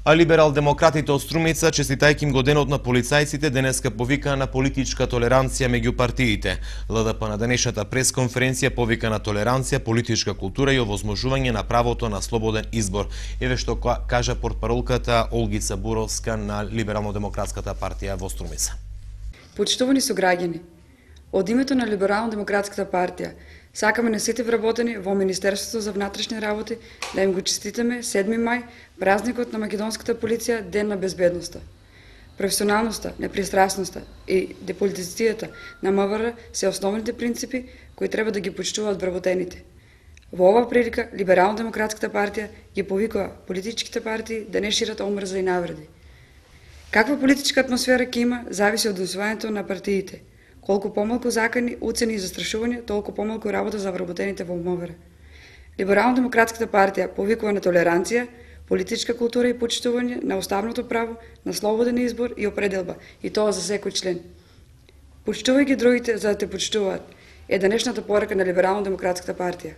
А либерал-демократите од Струмица, честитајќи им годинот на полицајците, денеска повика на политичка толеранција меѓу партиите. ЛДП на денешната пресконференција повика на толеранција, политичка култура и овозможување на правото на слободен избор. Еве што кажа портпаролката Олгица Буровска на Либерално-демократската партија во Струмица. Почитувани сограѓани, од името на Либерално-демократската партија сакаме на сите вработени во Министерството за внатрешни работи да им го честитаме 7 мај, празникот на македонската полиција, Ден на безбедноста. Професионалноста, непристрасноста и деполитизацијата на МВР се основните принципи кои треба да ги почитуваат вработените. Во оваа прилика Либерално-демократската партија ги повикува политичките партии да не шират омрза и навреди. Каква политичка атмосфера ќе има зависи од усвојањето на партиите. Колку помалку закани, уцени и застрашување, толку помалку работа за вработените во МВР. Либерално-демократската партија повикува на толеранција, политичка култура и почитување на уставното право на слободен избор и определба, и тоа за секој член. Почитувајќи другите за да те почитуваат, е денешната порака на Либерално-демократската партија.